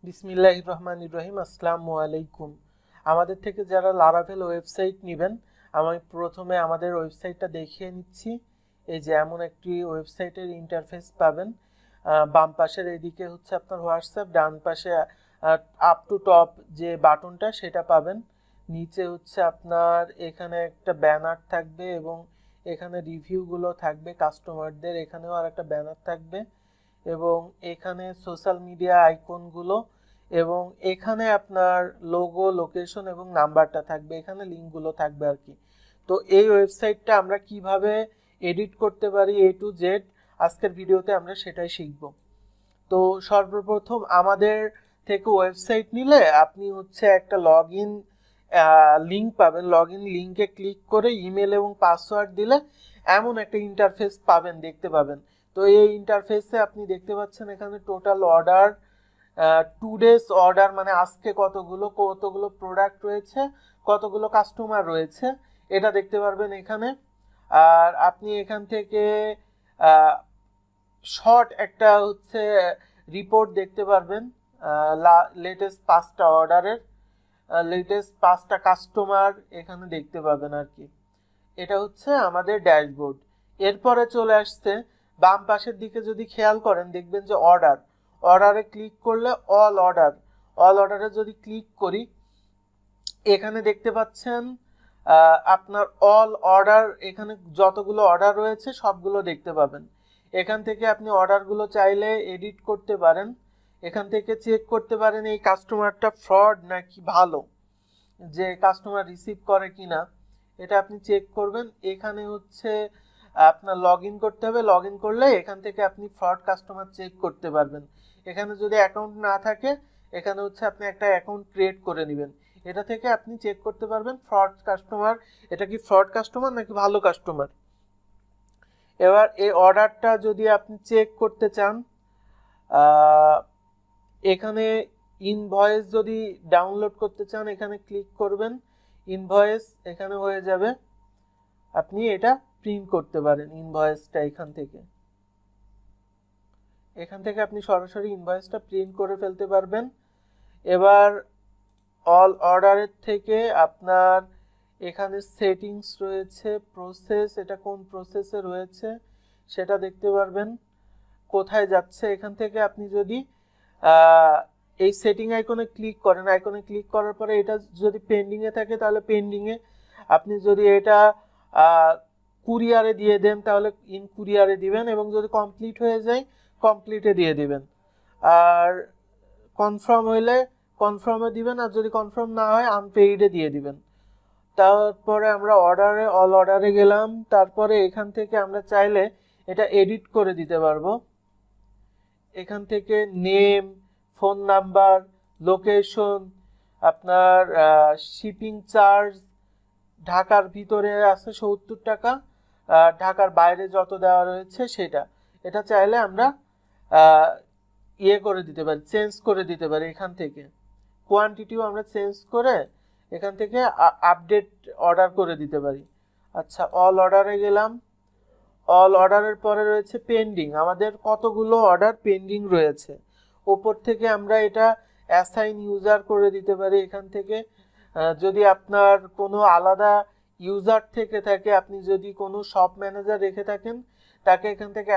বিসমিল্লাহির রহমানির রহিম। আসসালামু আলাইকুম। আমাদের থেকে যারা লারাভেল ওয়েবসাইট নেবেন, আমি প্রথমে আমাদের ওয়েবসাইটটা দেখিয়ে নিচ্ছি। এই যে এমন একটি ওয়েবসাইটের ইন্টারফেস পাবেন। বাম পাশের এদিকে হচ্ছে আপনার হোয়াটসঅ্যাপ, ডান পাশে আপ টু টপ যে বাটনটা সেটা পাবেন। নিচে হচ্ছে আপনার এখানে একটা ব্যানার থাকবে এবং এখানে রিভিউগুলো থাকবে কাস্টমারদের, এখানেও আর একটা ব্যানার থাকবে এবং এখানে সোশ্যাল মিডিয়া আইকনগুলো এবং এখানে আপনার লোগো, লোকেশন এবং নাম্বারটা থাকবে, এখানে লিঙ্কগুলো থাকবে আর কি। তো এই ওয়েবসাইটটা আমরা কিভাবে এডিট করতে পারি এ টু জেড আজকের ভিডিওতে আমরা সেটাই শিখব। তো সর্বপ্রথম আমাদের থেকে ওয়েবসাইট নিলে আপনি হচ্ছে একটা লগ ইন লিঙ্ক পাবেন। লগ ইন লিঙ্কে ক্লিক করে ইমেল এবং পাসওয়ার্ড দিলে এমন একটা ইন্টারফেস পাবেন, দেখতে পাবেন। তো এই ইন্টারফেসে আপনি দেখতে পাচ্ছেন এখানে টোটাল অর্ডার, টুডেস অর্ডার মানে আজকে কতগুলো প্রোডাক্ট রয়েছে, কতগুলো কাস্টমার রয়েছে এটা দেখতে পারবেন এখানে। আর আপনি এখান থেকে শর্ট একটা হচ্ছে রিপোর্ট দেখতে পারবেন লেটেস্ট 5টা অর্ডারের, লেটেস্ট 5টা কাস্টমার এখানে দেখতে পাবেন আর কি। এটা হচ্ছে আমাদের ড্যাশবোর্ড। এরপরে চলে আসছে বাম পাশের দিকে, যদি খেয়াল করেন দেখবেন যে অর্ডারে ক্লিক করলে অল অর্ডারে যদি ক্লিক করি এখানে দেখতে পাচ্ছেন আপনার অল অর্ডার, এখানে যতগুলো অর্ডার রয়েছে সবগুলো দেখতে পাবেন। এখান থেকে আপনি অর্ডারগুলো চাইলে এডিট করতে পারেন, এখান থেকে চেক করতে পারেন এই কাস্টমারটা ফ্রড নাকি ভালো, যে কাস্টমার রিসিভ করে কিনা এটা আপনি চেক করবেন। এখানে হচ্ছে আপনার লগ ইন করতে হবে, লগ ইন করলে এখান থেকে আপনি ফ্রড কাস্টমার চেক করতে পারবেন। এখানে যদি অ্যাকাউন্ট না থাকে এখানে হচ্ছে আপনি একটা অ্যাকাউন্ট ক্রিয়েট করে নেবেন, এটা থেকে আপনি চেক করতে পারবেন ফ্রড কাস্টমার, এটা কি ফ্রড কাস্টমার নাকি ভালো কাস্টমার। এবার এই অর্ডারটা যদি আপনি চেক করতে চান, এখানে ইনভয়েস যদি ডাউনলোড করতে চান এখানে ক্লিক করবেন, ইনভয়েস এখানে হয়ে যাবে, আপনি এটা প্রিন্ট করতে পারেন ইনভয়েসটা এখান থেকে আপনি সরাসরি ইনভয়েসটা প্রিন্ট করে ফেলতে পারবেন। এবার অল অর্ডারের থেকে আপনার এখানে সেটিংস রয়েছে, প্রসেস, এটা কোন প্রসেসে রয়েছে সেটা দেখতে পারবেন, কোথায় যাচ্ছে। এখান থেকে আপনি যদি এই সেটিং আইকনে ক্লিক করেন, আইকনে ক্লিক করার পরে এটা যদি পেন্ডিংয়ে থাকে তাহলে পেন্ডিংয়ে, আপনি যদি এটা কুরিয়ারে দিয়ে দেন তাহলে ইন কুরিয়ারে দিবেন এবং যদি কমপ্লিট হয়ে যায় কমপ্লিটে দিয়ে দিবেন, আর কনফার্ম হইলে কনফার্মে দিবেন, আর যদি কনফার্ম না হয় আনপেইডে দিয়ে দিবেন। তারপরে আমরা অল অর্ডারে গেলাম, তারপরে এখান থেকে আমরা চাইলে এটা এডিট করে দিতে পারবো। এখান থেকে নেম, ফোন নাম্বার, লোকেশন, আপনার শিপিং চার্জ, ঢাকার ভিতরে আছে 70 টাকা, ঢাকার বাইরে যত দেওয়া রয়েছে সেটা, এটা চাইলে আমরা করে দিতে পারি, চেঞ্জ করে দিতে পারি। এখান থেকে কোয়ান্টিটিও আমরা চেঞ্জ করে এখান থেকে আপডেট অর্ডার করে দিতে পারি। আচ্ছা, অল অর্ডারে গেলাম, অল অর্ডারের পরে রয়েছে পেন্ডিং, আমাদের কতগুলো অর্ডার পেন্ডিং রয়েছে। ওপর থেকে আমরা এটা অ্যাসাইন ইউজার করে দিতে পারি। এখান থেকে যদি আপনার কোনো আলাদা ইউজার থেকে থাকে, আপনি যদি কোনো শপ ম্যানেজার রেখে থাকেন তাকে এখান থেকে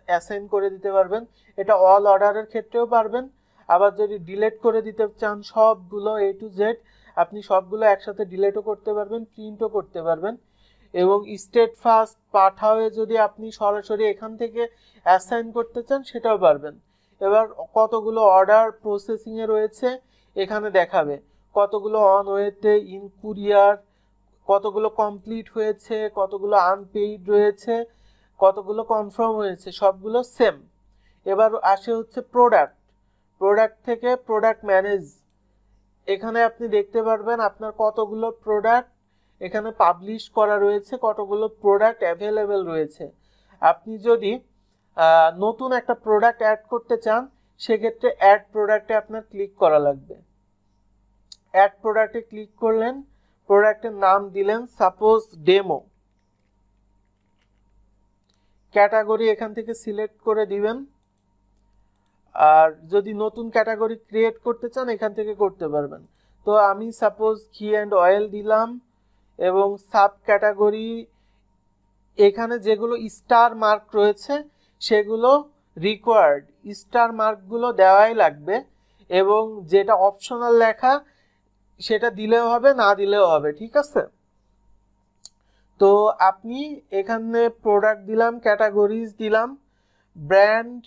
অ্যাসাইন করে দিতে পারবেন। এটা অল অর্ডারের ক্ষেত্রেও পারবেন, আবার যদি ডিলিট করে দিতে চান সবগুলো এ টু জেড আপনি সবগুলো একসাথে ডিলিটও করতে পারবেন, প্রিন্টও করতে পারবেন। এবং স্টেট ফাস্ট পাঠাও যদি আপনি সরাসরি এখান থেকে অ্যাসাইন করতে চান সেটাও পারবেন। এবার কতগুলো অর্ডার প্রসেসিংয়ে রয়েছে এখানে দেখাবে, কতগুলো অন ওয়েতে, ইন কুরিয়ার, কতগুলো কমপ্লিট হয়েছে, কতগুলো আনপেইড রয়েছে, কতগুলো কনফার্ম হয়েছে, সবগুলো সেম। এবার আসে হচ্ছে প্রোডাক্ট থেকে প্রোডাক্ট ম্যানেজ, এখানে আপনি দেখতে পারবেন আপনার কতগুলো প্রোডাক্ট এখানে পাবলিশ করা রয়েছে, কতগুলো প্রোডাক্ট অ্যাভেলেবেল রয়েছে। আপনি যদি নতুন একটা প্রোডাক্ট অ্যাড করতে চান সেক্ষেত্রে অ্যাড প্রোডাক্টে আপনার ক্লিক করা লাগবে। অ্যাড প্রোডাক্টে ক্লিক করলেন, প্রোডাক্টের নাম দিলেন সাপোজ ডেমো, ক্যাটাগরি এখান থেকে সিলেক্ট করে দিবেন, আর যদি নতুন ক্যাটাগরি ক্রিয়েট করতে চান এখান থেকে করতে পারবেন। তো আমি সাপোজ ঘি অ্যান্ড অয়েল দিলাম এবং সাব ক্যাটাগরি এখানে যেগুলো স্টার মার্ক রয়েছে সেগুলো রিকোয়ার্ড, স্টার মার্কগুলো দেওয়াই লাগবে এবং যেটা অপশনাল লেখা সেটা দিলেও হবে না দিলেও হবে, ঠিক আছে। তো আপনি এখানে প্রোডাক্ট দিলাম, ক্যাটাগরিজ দিলাম, ব্র্যান্ড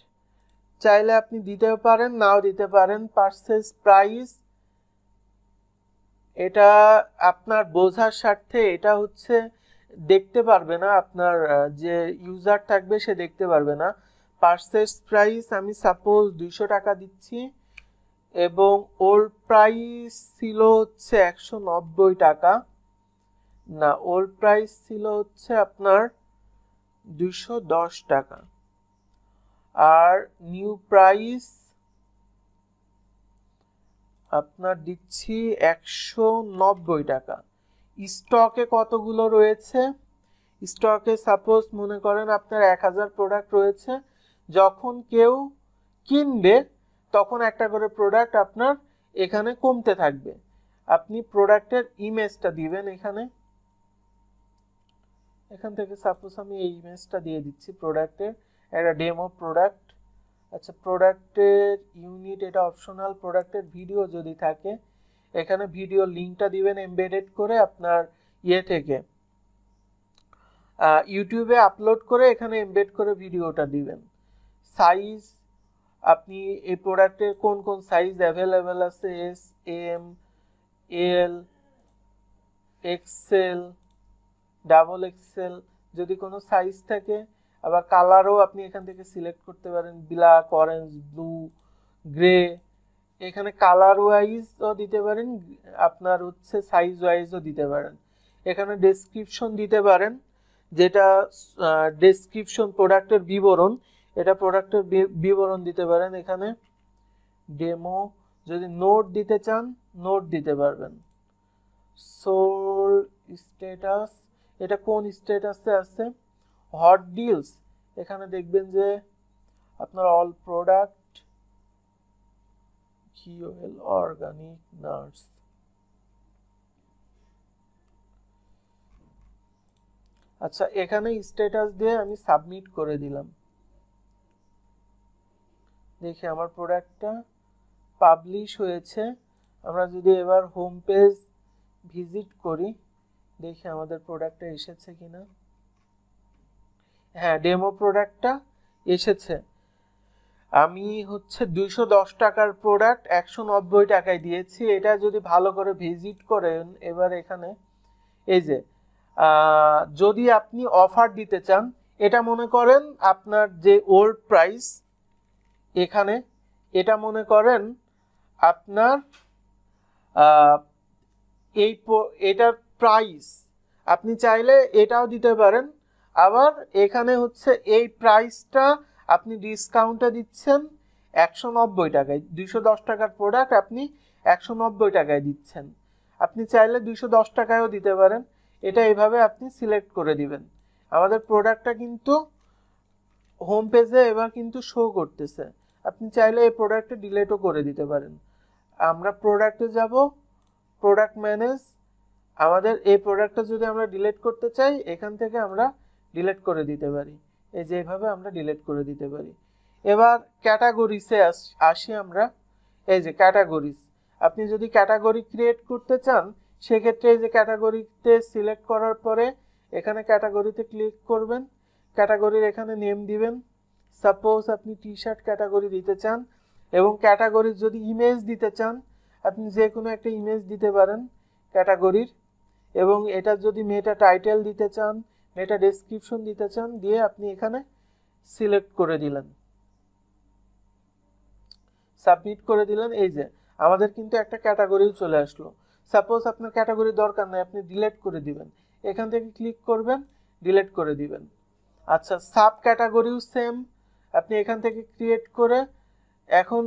চাইলে আপনি দিতেও পারেন নাও দিতে পারেন, পারচেজ প্রাইস এটা আপনার বোঝার স্বার্থে, এটা হচ্ছে দেখতে পারবে না আপনার যে ইউজার থাকবে সে দেখতে পারবে না। পারচেজ প্রাইস আমি সাপোজ 200 টাকা দিচ্ছি এবং ওল্ড প্রাইস ছিল হচ্ছে 190 টাকা, না ওল্ড প্রাইস ছিল হচ্ছে আপনার 210 টাকা, আর নিউ প্রাইস আপনার দিচ্ছি 190 টাকা। স্টকে কতগুলো রয়েছে, স্টকে সাপোজ মনে করেন আপনার 1000 প্রোডাক্ট রয়েছে, যখন কেউ কিনবে তখন একটা করে প্রোডাক্ট আপনার এখানে কমতে থাকবে। আপনি প্রোডাক্টের ইমেজটা দিবেন এখানে, এখান থেকে সাপোজ আমি এই ইমেজটা দিয়ে দিচ্ছি প্রোডাক্টের, একটা ডেমো প্রোডাক্ট। আচ্ছা প্রোডাক্টের ইউনিট এটা অপশনাল, প্রোডাক্টের ভিডিও যদি থাকে এখানে ভিডিও লিঙ্কটা দিবেন এমবেডেড করে আপনার ইয়ে থেকে ইউটিউবে আপলোড করে এখানে এমবেড করে ভিডিওটা দিবেন। সাইজ আপনি এই প্রোডাক্টের কোন কোন সাইজ অ্যাভেলেবেল আছে, এস, এম, এল, এক্সেল, ডাবল এক্সেল যদি কোনো সাইজ থাকে, আবার কালারও আপনি এখান থেকে সিলেক্ট করতে পারেন, ব্ল্যাক, অরেঞ্জ, ব্লু, গ্রে, এখানে কালার ওয়াইজও দিতে পারেন, আপনার হচ্ছে সাইজ ওয়াইজও দিতে পারেন। এখানে ডেসক্রিপশন দিতে পারেন, যেটা ডেসক্রিপশন প্রোডাক্টের বিবরণ, এটা প্রোডাক্টের বিবরণ দিতে পারেন। এখানে ডেমো যদি নোট দিতে চান নোট দিতে পারবেন। সোল্ড স্ট্যাটাস এটা কোন স্ট্যাটাসে আছে, হট ডিলস এখানে দেখবেন যে আপনার অল প্রোডাক্ট ঘি অয়েল অর্গানিক নাটস। আচ্ছা এখানে স্ট্যাটাস দিয়ে আমি সাবমিট করে দিলাম, দেখি আমার প্রোডাক্টটা পাবলিশ হয়েছে। আমরা যদি এবার হোম পেজ ভিজিট করি দেখি আমাদের প্রোডাক্টটা এসেছে কিনা। হ্যাঁ ডেমো প্রোডাক্টটা এসেছে। আমি হচ্ছে 210 টাকার প্রোডাক্ট 190 টাকায় দিয়েছি। এটা যদি ভালো করে ভিজিট করেন এবার এখানে এই যে যদি আপনি অফার দিতে চান, এটা মনে করেন আপনার যে ওল্ড প্রাইস এখানে, এটা মনে করেন আপনার এটার প্রাইস, আপনি চাইলে এটাও দিতে পারেন। আবার এখানে হচ্ছে এই প্রাইসটা আপনি ডিসকাউন্টে দিচ্ছেন 190 টাকায়, 210 টাকার প্রোডাক্ট আপনি 190 টাকায় দিচ্ছেন। আপনি চাইলে 210 টাকায়ও দিতে পারেন। এটা এভাবে আপনি সিলেক্ট করে দিবেন। আমাদের প্রোডাক্টটা কিন্তু হোম পেজে এবার কিন্তু শো করতেছে। আপনি চাইলে এই প্রোডাক্টটা ডিলিটও করে দিতে পারেন। আমরা প্রোডাক্টে যাব, প্রোডাক্ট ম্যানেজ, আমাদের এই প্রোডাক্টটা যদি আমরা ডিলিট করতে চাই এখান থেকে আমরা ডিলিট করে দিতে পারি। এই যে এইভাবে আমরা ডিলিট করে দিতে পারি। এবার ক্যাটাগরিসে আসি আমরা। এই যে ক্যাটাগরিজ, আপনি যদি ক্যাটাগরি ক্রিয়েট করতে চান সেক্ষেত্রে এই যে ক্যাটাগরিতে সিলেক্ট করার পরে এখানে ক্যাটাগরিতে ক্লিক করবেন, ক্যাটাগরির এখানে নেম দিবেন। সাপোজ আপনি টি শার্ট ক্যাটাগরি দিতে চান এবং ক্যাটাগরির যদি ইমেজ দিতে চান আপনি যে কোনো একটা ইমেজ দিতে পারেন ক্যাটাগরির, এবং এটা যদি মেটা টাইটেল দিতে চান, মেটা ডেসক্রিপশন দিতে চান, দিয়ে আপনি এখানে সিলেক্ট করে দিলেন, সাবমিট করে দিলেন। এই যে আমাদের কিন্তু একটা ক্যাটাগরিও চলে আসলো। সাপোজ আপনার ক্যাটাগরি দরকার নাই, আপনি ডিলিট করে দিবেন, এখান থেকে ক্লিক করবেন, ডিলিট করে দিবেন। আচ্ছা সাব ক্যাটাগরিও সেম, আপনি এখান থেকে ক্রিয়েট করে এখন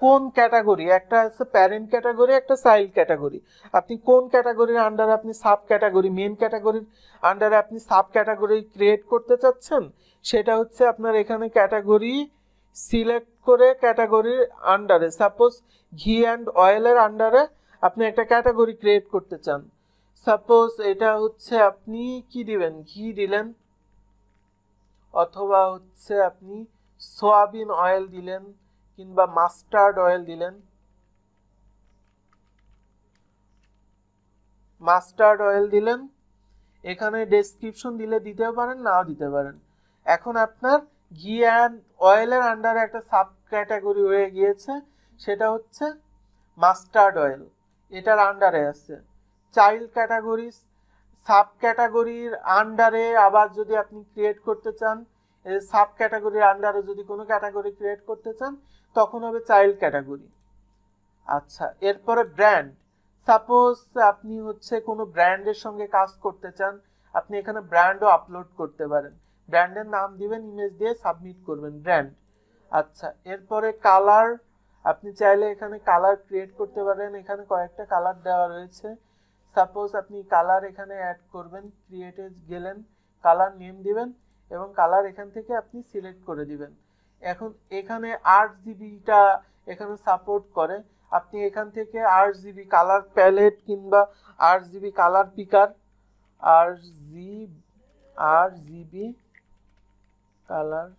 কোন ক্যাটাগরি, একটা আছে প্যারেন্ট ক্যাটাগরি, একটা চাইল্ড ক্যাটাগরি, আপনি কোন ক্যাটাগরির আন্ডারে আপনি সাব ক্যাটাগরি, মেন ক্যাটাগরির আন্ডারে আপনি সাব ক্যাটাগরি ক্রিয়েট করতে চাচ্ছেন সেটা হচ্ছে আপনার এখানে ক্যাটাগরি সিলেক্ট করে ক্যাটাগরির আন্ডারে, সাপোজ ঘি অ্যান্ড অয়েলের আন্ডারে আপনি একটা ক্যাটাগরি ক্রিয়েট করতে চান। সাপোজ এটা হচ্ছে আপনি কি দিবেন, ঘি দিলেন, অথবা হচ্ছে আপনি সয়াবিন অয়েল দিলেন, কিংবা মাস্টার্ড অয়েল দিলেন। মাস্টার্ড অয়েল দিলেন, এখানে ডেসক্রিপশন দিলে দিতেও পারেন, নাও দিতে পারেন। এখন আপনার ঘি অ্যান্ড অয়েলের আন্ডারে একটা সাব ক্যাটাগরি হয়ে গিয়েছে, সেটা হচ্ছে মাস্টার্ড অয়েল, এটার আন্ডারে আছে। চাইল্ড ক্যাটাগরি, সাব ক্যাটাগরির আন্ডারে আবার যদি আপনি ক্রিয়েট করতে চান, সাব ক্যাটাগরির আন্ডারে যদি কোনো ক্যাটাগরি ক্রিয়েট করতে চান, তখন হবে চাইল্ড ক্যাটাগরি। আচ্ছা, এরপরে ব্র্যান্ড। সাপোজ আপনি হচ্ছে কোনো ব্র্যান্ডের সঙ্গে কাজ করতে চান, আপনি এখানে ব্র্যান্ডও আপলোড করতে পারেন। ব্র্যান্ডের নাম দিবেন, ইমেজ দিয়ে সাবমিট করবেন, ব্র্যান্ড। আচ্ছা, এরপরে কালার, আপনি চাইলে এখানে কালার ক্রিয়েট করতে পারেন, এখানে কয়েকটা কালার দেওয়া রয়েছে। সাপোজ আপনি কালার এখানে অ্যাড করবেন, ক্রিয়েটে গেলেন, কালার নেম দিবেন এবং কালার এখান থেকে আপনি সিলেক্ট করে দিবেন। এখন এখানে RGBটা এখানে সাপোর্ট করে, আপনি এখান থেকে RGB কালার প্যালেট কিংবা RGB কালার পিকার, RGB কালার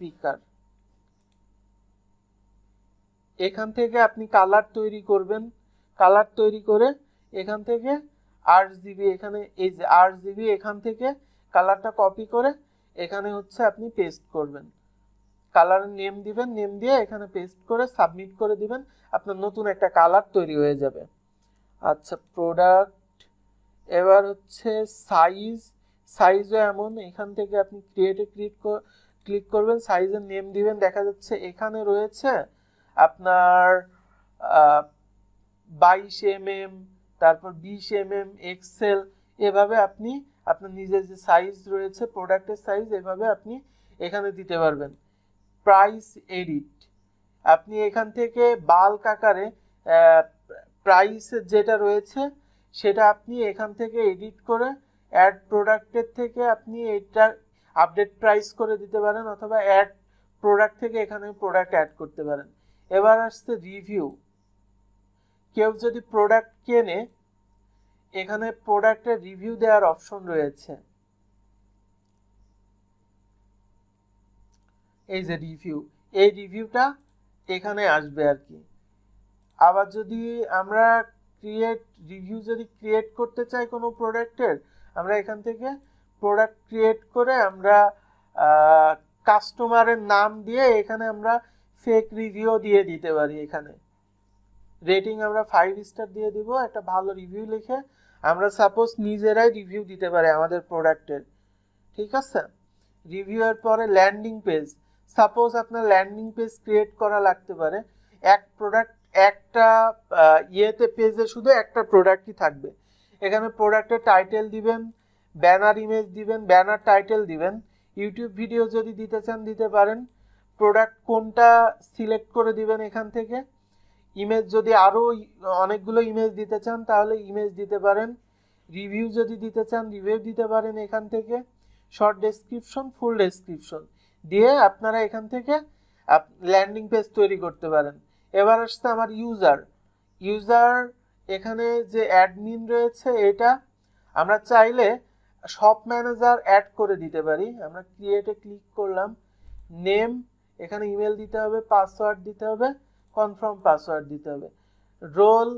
পিকার, এখান থেকে আপনি কালার তৈরি করবেন। কালার তৈরি করে এখান থেকে RGB, এখানে এই যে RGB, এখান থেকে কালারটা কপি করে এখানে হচ্ছে আপনি পেস্ট করবেন। কালারের নেম দিবেন, নেম দিয়ে এখানে পেস্ট করে সাবমিট করে দিবেন, আপনার নতুন একটা কালার তৈরি হয়ে যাবে। আচ্ছা, প্রোডাক্ট। এবার হচ্ছে সাইজ, সাইজও এমন, এখান থেকে আপনি ক্লিক করবেন, সাইজের নেম দিবেন। দেখা যাচ্ছে এখানে রয়েছে আপনার 22 mm, তারপর 20 mm, এক্সেল, এভাবে আপনি আপনার নিজের যে সাইজ রয়েছে প্রোডাক্টের সাইজ, এভাবে আপনি এখানে দিতে পারবেন। প্রাইস এডিট, আপনি এখান থেকে বাল্ক আকারে প্রাইস যেটা রয়েছে সেটা আপনি এখান থেকে এডিট করে অ্যাড প্রোডাক্টের থেকে আপনি এটা আপডেট প্রাইস করে দিতে পারেন, অথবা অ্যাড প্রোডাক্ট থেকে এখানে প্রোডাক্ট অ্যাড করতে পারেন। এবার আসছে রিভিউ। কেউ যদি প্রোডাক্ট কেনে, এখানে প্রোডাক্টের রিভিউ দেওয়ার অপশন রয়েছে, এই যে রিভিউ, এই রিভিউটা এখানে আসবে আর কি। আবার যদি আমরা রিভিউ যদি ক্রিয়েট করতে চাই কোনো প্রোডাক্টের, আমরা এখান থেকে প্রোডাক্ট ক্রিয়েট করে আমরা কাস্টমারের নাম দিয়ে এখানে আমরা ফেক রিভিউ দিয়ে দিতে পারি। এখানে রেটিং আমরা 5 স্টার দিয়ে দিব, একটা ভালো রিভিউ লিখে আমরা সাপোজ নিজেরাই রিভিউ দিতে পারি আমাদের প্রোডাক্টের। ঠিক আছে, রিভিউয়ের পরে ল্যান্ডিং পেজ। সাপোজ আপনার ল্যান্ডিং পেজ ক্রিয়েট করা লাগতে পারে, এক প্রোডাক্ট একটা পেজে শুধু একটা প্রোডাক্টই থাকবে। এখানে প্রোডাক্টের টাইটেল দিবেন, ব্যানার ইমেজ দিবেন, ব্যানার টাইটেল দিবেন। ইউটিউব ভিডিও যদি দিতে চান দিতে পারেন। প্রোডাক্ট কোনটা সিলেক্ট করে দিবেন এখান থেকে। ইমেজ যদি আরও অনেকগুলো ইমেজ দিতে চান তাহলে ইমেজ দিতে পারেন। রিভিউ যদি দিতে চান রিভিউ দিতে পারেন এখান থেকে। শর্ট ডেসক্রিপশন, ফুল ডেসক্রিপশন দিয়ে আপনারা এখান থেকে ল্যান্ডিং পেজ তৈরি করতে পারেন। এবার আসছে আমার ইউজার। এখানে যে অ্যাডমিন রয়েছে, এটা আমরা চাইলে শপ ম্যানেজার অ্যাড করে দিতে পারি। আমরা ক্রিয়েটে ক্লিক করলাম, নেম, এখানে ইমেল দিতে হবে, পাসওয়ার্ড দিতে হবে, কনফার্ম পাসওয়ার্ড দিতে হবে। রোল,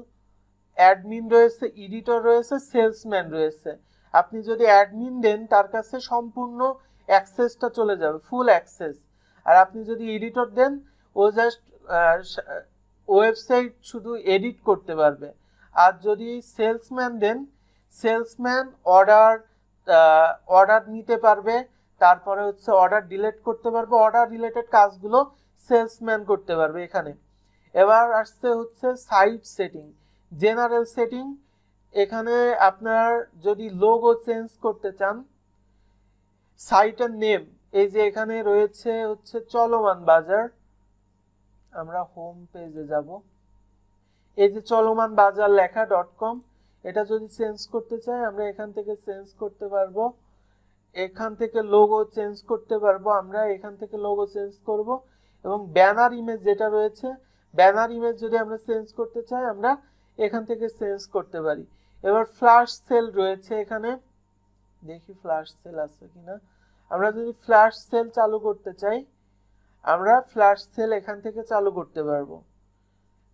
অ্যাডমিন রয়েছে, এডিটর রয়েছে, সেলসম্যান রয়েছে। আপনি যদি অ্যাডমিন দেন তার কাছে সম্পূর্ণ অ্যাক্সেসটা চলে যাবে, ফুল অ্যাক্সেস। আর আপনি যদি এডিটর দেন, ও জাস্ট ওয়েবসাইট শুধু এডিট করতে পারবে। আর যদি সেলসম্যান দেন, সেলসম্যান অর্ডার নিতে পারবে, তারপরে হচ্ছে অর্ডার ডিলিট করতে পারবে, অর্ডার রিলেটেড কাজগুলো সেলসম্যান করতে পারবে এখানে। এবার আসছে হচ্ছে সাইট সেটিং, জেনারেল সেটিং। এখানে আপনার যদি লোগো চেঞ্জ করতে চান, সাইটের নেম, এই যে এখানে রয়েছে হচ্ছে চলমান বাজার, আমরা হোম পেজে যাব, এই যে চলমান বাজার লেখা .com, এটা যদি চেঞ্জ করতে চাই আমরা এখান থেকে চেঞ্জ করতে পারবো। এখান থেকে লোগো চেঞ্জ করতে পারবো, আমরা এখান থেকে লোগো চেঞ্জ করব। এবং ব্যানার ইমেজ যেটা রয়েছে, ব্যানার ইমেজ যদি আমরা চেঞ্জ করতে চাই আমরা এখান থেকে চেঞ্জ করতে পারি। এবার ফ্ল্যাশ সেল রয়েছে এখানে, দেখি ফ্ল্যাশ সেল আছে কিনা। আমরা যদি ফ্ল্যাশ সেল চালু করতে চাই আমরা ফ্ল্যাশ সেল এখান থেকে চালু করতে পারবো।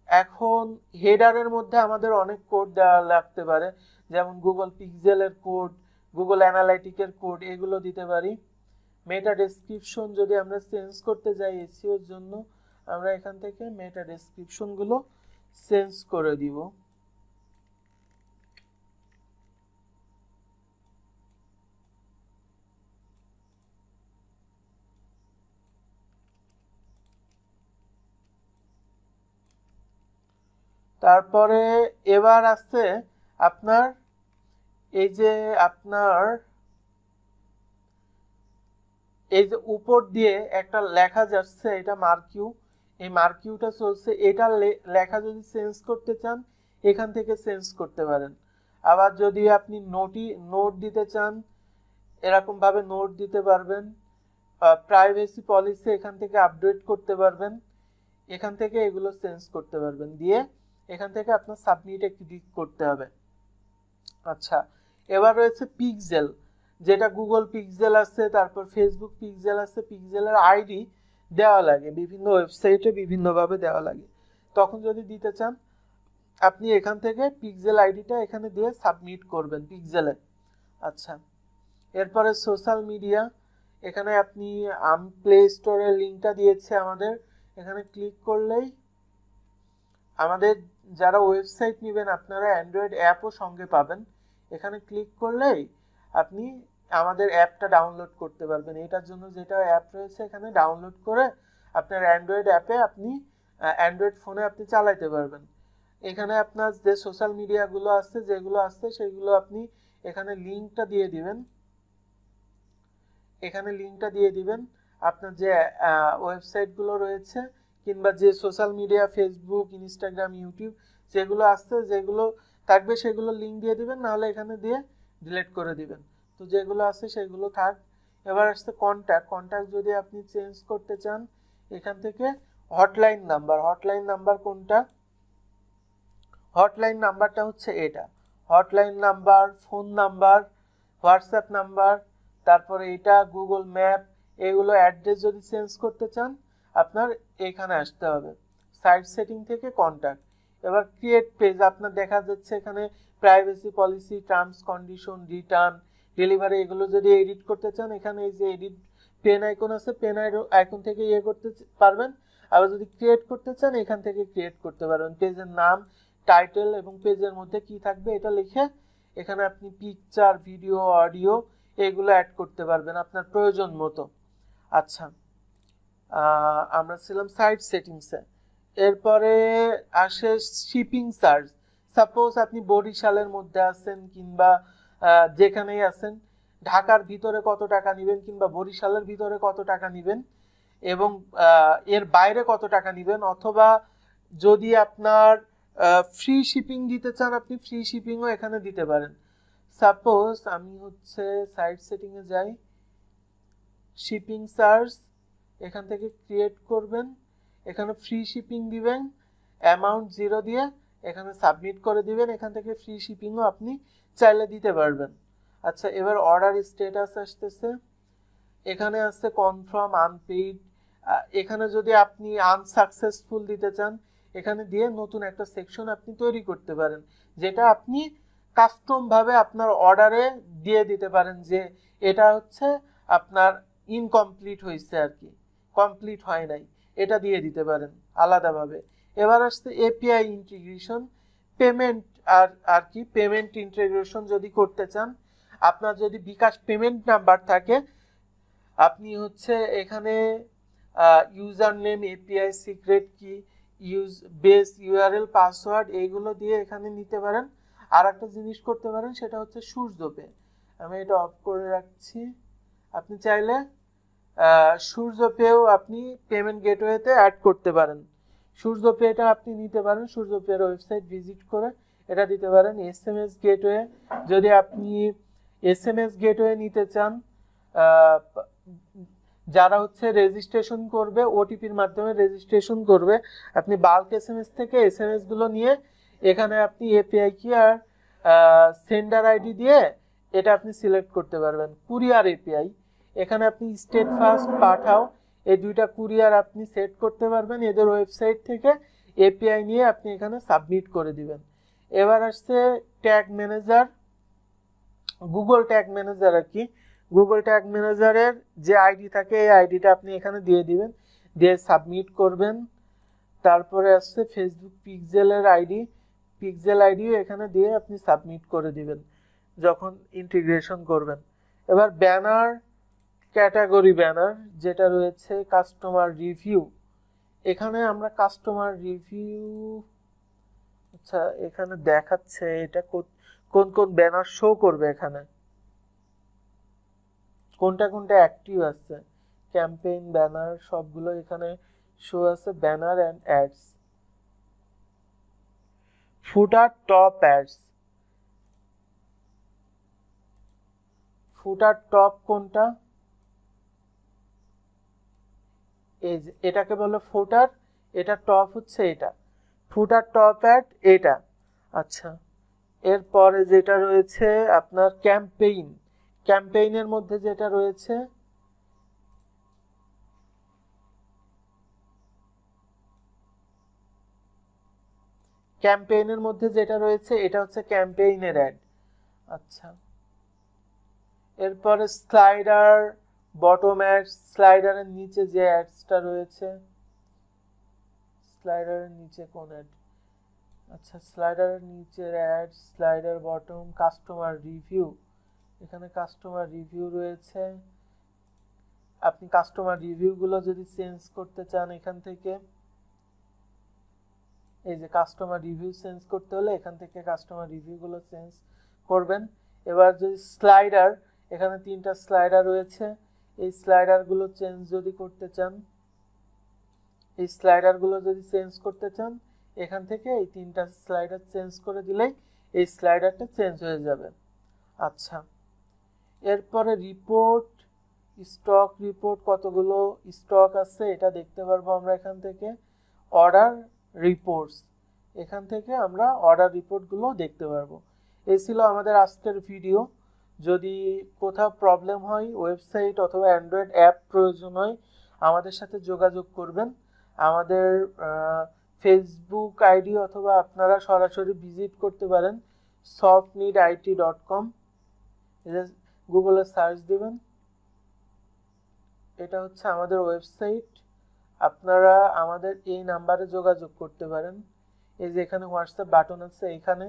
এখন হেডারের মধ্যে আমাদের অনেক কোড দেওয়া লাগতে পারে, যেমন গুগল পিক্সেলের কোড, গুগল অ্যানালাইটিকের কোড, এগুলো দিতে পারি। মেটা ডেসক্রিপশন যদি আমরা চেঞ্জ করতে যাই এসইওর জন্য, আমরা এখান থেকে মেটা ডেসক্রিপশনগুলো চেঞ্জ করে দিব। তারপরে এবার আছে আপনার এই যে উপর দিয়ে একটা লেখা যাচ্ছে, এটা মার্কিউ, এই মার্কিউটা চলছে, এটা লেখা যদি চেঞ্জ করতে চান এখান থেকে চেঞ্জ করতে পারেন। আবার যদি আপনি নোট দিতে চান এরকম ভাবে নোট দিতে পারবেন। প্রাইভেসি পলিসি এখান থেকে আপডেট করতে পারবেন, এখান থেকে এগুলো চেঞ্জ করতে পারবেন। দিয়ে এখান থেকে আপনার সাবমিটে ক্লিক করতে হবে। আচ্ছা, এবার রয়েছে পিক্সেল, যেটা গুগল পিক্সেল আছে, তারপর ফেসবুক পিক্সেল আছে। পিক্সেলের আইডি দেওয়া লাগে, বিভিন্ন ওয়েবসাইটে বিভিন্নভাবে দেওয়া লাগে। তখন যদি দিতে চান আপনি এখান থেকে পিক্সেল আইডিটা এখানে দিয়ে সাবমিট করবেন পিক্সেলে। আচ্ছা, এরপরে সোশ্যাল মিডিয়া, এখানে আপনি প্লে স্টোরের লিঙ্কটা দিয়েছে আমাদের, এখানে ক্লিক করলেই আমাদের যারা ওয়েবসাইট নেবেন আপনারা অ্যান্ড্রয়েড অ্যাপও সঙ্গে পাবেন। এখানে ক্লিক করলেই আপনি আমাদের অ্যাপটা ডাউনলোড করতে পারবেন। এটার জন্য যেটা অ্যাপ রয়েছে এখানে ডাউনলোড করে আপনার অ্যান্ড্রয়েড অ্যাপে আপনি অ্যান্ড্রয়েড ফোনে আপনি চালাতে পারবেন। এখানে আপনার যে সোশ্যাল মিডিয়াগুলো আছে যেগুলো আছে সেগুলো আপনি এখানে লিঙ্কটা দিয়ে দিবেন, এখানে লিঙ্কটা দিয়ে দিবেন। আপনার যে ওয়েবসাইটগুলো রয়েছে কিংবা যে social media Facebook, Instagram, YouTube যেগুলো আসছে যেগুলো থাকবে সেগুলো লিঙ্ক দিয়ে দিবেন, নাহলে এখানে দিয়ে ডিলিট করে দিবেন। তো যেগুলো আছে সেগুলো থাক। এবার আসছে কন্ট্যাক্ট যদি আপনি চেঞ্জ করতে চান এখান থেকে হটলাইন নাম্বার কোনটা, হটলাইন নাম্বারটা হচ্ছে এটা, hotline number, phone number, WhatsApp number, তারপরে এটা গুগল ম্যাপ, এগুলো অ্যাড্রেস যদি চেঞ্জ করতে চান আপনার এখানে আসতে হবে সাইট সেটিং থেকে কন্ট্যাক্ট। এবার ক্রিয়েট পেজ, আপনার দেখা যাচ্ছে এখানে privacy policy, terms condition, return, delivery, এগুলো যদি এডিট করতে চান এখানে এই যে এডিট পেন আইকন আছে, পেন আইকন থেকে করতে পারবেন। আবার যদি ক্রিয়েট করতে চান এখান থেকে ক্রিয়েট করতে পারবেন। পেজের নাম, টাইটেল এবং পেজের মধ্যে কি থাকবে এটা লিখে এখানে আপনি পিকচার, ভিডিও, অডিও এগুলো অ্যাড করতে পারবেন আপনার প্রয়োজন মতো। আচ্ছা, আমরা ছিলাম সাইট সেটিংসে। এরপরে আসে শিপিং চার্জ। সাপোজ আপনি বরিশালের মধ্যে আছেন কিংবা যেখানেই আছেন, ঢাকার ভিতরে কত টাকা নেবেন কিংবা বরিশালের ভিতরে কত টাকা নেবেন এবং এর বাইরে কত টাকা নেবেন, অথবা যদি আপনার ফ্রি শিপিং দিতে চান আপনি ফ্রি শিপিংও এখানে দিতে পারেন। সাপোজ আমি হচ্ছে সাইট সেটিংয়ে যাই, শিপিং চার্জ এখান থেকে ক্রিয়েট করবেন, এখানে ফ্রি শিপিং দিবেন, অ্যামাউন্ট 0 দিয়ে এখানে সাবমিট করে দিবেন। এখান থেকে ফ্রি শিপিংও আপনি চাইলে দিতে পারবেন। আচ্ছা, এবার অর্ডার স্ট্যাটাস আসতেছে, এখানে আছে কনফার্ম, আনপেইড। এখানে যদি আপনি আনসাকসেসফুল দিতে চান এখানে দিয়ে নতুন একটা সেকশন আপনি তৈরি করতে পারেন, যেটা আপনি কাস্টম ভাবে আপনার অর্ডারে দিয়ে দিতে পারেন যে এটা হচ্ছে আপনার ইনকমপ্লিট হয়েছে আর কি, কমপ্লিট হয় নাই, এটা দিয়ে দিতে পারেন আলাদাভাবে। এবার আসছে এপিআই ইন্টিগ্রেশন, পেমেন্ট আর কি পেমেন্ট ইন্টিগ্রেশন যদি করতে চান, আপনার যদি বিকাশ পেমেন্ট নাম্বার থাকে আপনি হচ্ছে এখানে ইউজার নেম, এপিআই সিক্রেট কি, বেস ইউআরএল, পাসওয়ার্ড এইগুলো দিয়ে এখানে নিতে পারেন। আর একটা জিনিস করতে পারেন সেটা হচ্ছে সূর্যপে, আমি এটা অফ করে রাখছি। আপনি চাইলে সূর্যপেও আপনি পেমেন্ট গেটওয়েতে অ্যাড করতে পারেন, সূর্যপেটা আপনি নিতে পারেন, সূর্যপের ওয়েবসাইট ভিজিট করে এটা দিতে পারেন। এসএমএস গেটওয়ে, যদি আপনি এসএমএস গেটওয়ে নিতে চান যারা হচ্ছে রেজিস্ট্রেশন করবে, ওটিপির মাধ্যমে রেজিস্ট্রেশন করবে, আপনি বাল্ক এসএমএস থেকে এসএমএস গুলো নিয়ে এখানে আপনি এপিআই কি আর সেন্ডার আইডি দিয়ে এটা আপনি সিলেক্ট করতে পারবেন। কুরিয়ার এপিআই, এখানে আপনি স্টেট ফাস্ট, পাঠাও, এই দুইটা কুরিয়ার আপনি সেট করতে পারবেন এদের ওয়েবসাইট থেকে। এপিআই নিয়ে আপনি এখানে সাবমিট করে দিবেন। এবার আসছে tag manager, Google tag manager আর কি। গুগল ট্যাগ ম্যানেজারের যে আইডি থাকে এই আইডিটা আপনি এখানে দিয়ে দিবেন, দিয়ে সাবমিট করবেন। তারপরে আসছে ফেসবুক পিক্সেলের আইডি, পিক্সেল আইডিও এখানে দিয়ে আপনি সাবমিট করে দিবেন যখন ইন্টিগ্রেশন করবেন। এবার ব্যানার ক্যাটাগরি, ব্যানার যেটা রয়েছে কাস্টমার রিভিউ, এখানে আমরা কাস্টমার রিভিউ, আচ্ছা এখানে দেখাচ্ছে এটা কোন কোন ব্যানার শো করবে, এখানে কোনটা কোনটা অ্যাক্টিভ আছে, ক্যাম্পেইন ব্যানার সবগুলো এখানে শো আছে। Banner and ads, footer top ads, footer top কোনটা, এই যে এটাকে বলে ফুটার, এটা টপ হচ্ছে এটা, ফুটার টপ অ্যাড এটা। আচ্ছা, এরপরে যেটা রয়েছে আপনার ক্যাম্পেইন, ক্যাম্পেইনের মধ্যে যেটা রয়েছে ক্যাম্পেইনের মধ্যে যেটা রয়েছে এটা হচ্ছে ক্যাম্পেইনের অ্যাড। আচ্ছা, এরপরে স্লাইডার বটম অ্যাড, স্লাইডারের নিচে যে অ্যাডসটা রয়েছে, স্লাইডারের নিচে কোন অ্যাড, আচ্ছা স্লাইডারের নিচের ad, slider bottom, customer review, এখানে কাস্টমার রিভিউ রয়েছে। আপনি কাস্টমার রিভিউগুলো যদি চেঞ্জ করতে চান এখান থেকে, এই যে কাস্টমার রিভিউ চেঞ্জ করতে হলে এখান থেকে কাস্টমার রিভিউগুলো চেঞ্জ করবেন। এবার যদি স্লাইডার, এখানে 3টা স্লাইডার রয়েছে, এই স্লাইডারগুলো চেঞ্জ যদি করতে চান, এই স্লাইডারগুলো যদি চেঞ্জ করতে চান এখান থেকে এই 3টা স্লাইডার চেঞ্জ করে দিলেই এই স্লাইডারটা চেঞ্জ হয়ে যাবে। আচ্ছা, এরপরে রিপোর্ট, স্টক রিপোর্ট, কতগুলো স্টক আছে এটা দেখতে পারবো আমরা এখান থেকে। অর্ডার রিপোর্টস, এখান থেকে আমরা অর্ডার রিপোর্টগুলো দেখতে পারবো। এই ছিল আমাদের আজকের ভিডিও। যদি কোথাও প্রবলেম হয়, ওয়েবসাইট অথবা অ্যান্ড্রয়েড অ্যাপ প্রয়োজন হয়, আমাদের সাথে যোগাযোগ করবেন। আমাদের ফেসবুক আইডি অথবা আপনারা সরাসরি ভিজিট করতে পারেন softneedit.com, গুগলে সার্চ দিবেন, এটা হচ্ছে আমাদের ওয়েবসাইট। আপনারা আমাদের এই নাম্বারে যোগাযোগ করতে পারেন, এই যে এখানে হোয়াটসঅ্যাপ বাটন আছে এখানে,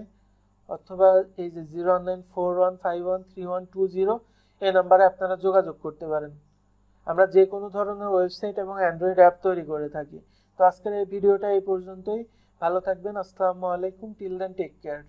অথবা এই যে 09141513120 এই নাম্বারে আপনারা যোগাযোগ করতে পারেন। আমরা যে কোনো ধরনের ওয়েবসাইট এবং অ্যান্ড্রয়েড অ্যাপ তৈরি করে থাকি। তো আজকের এই ভিডিওটা এই পর্যন্তই। ভালো থাকবেন, আসসালামু আলাইকুম, টিল দেন টেক কেয়ার।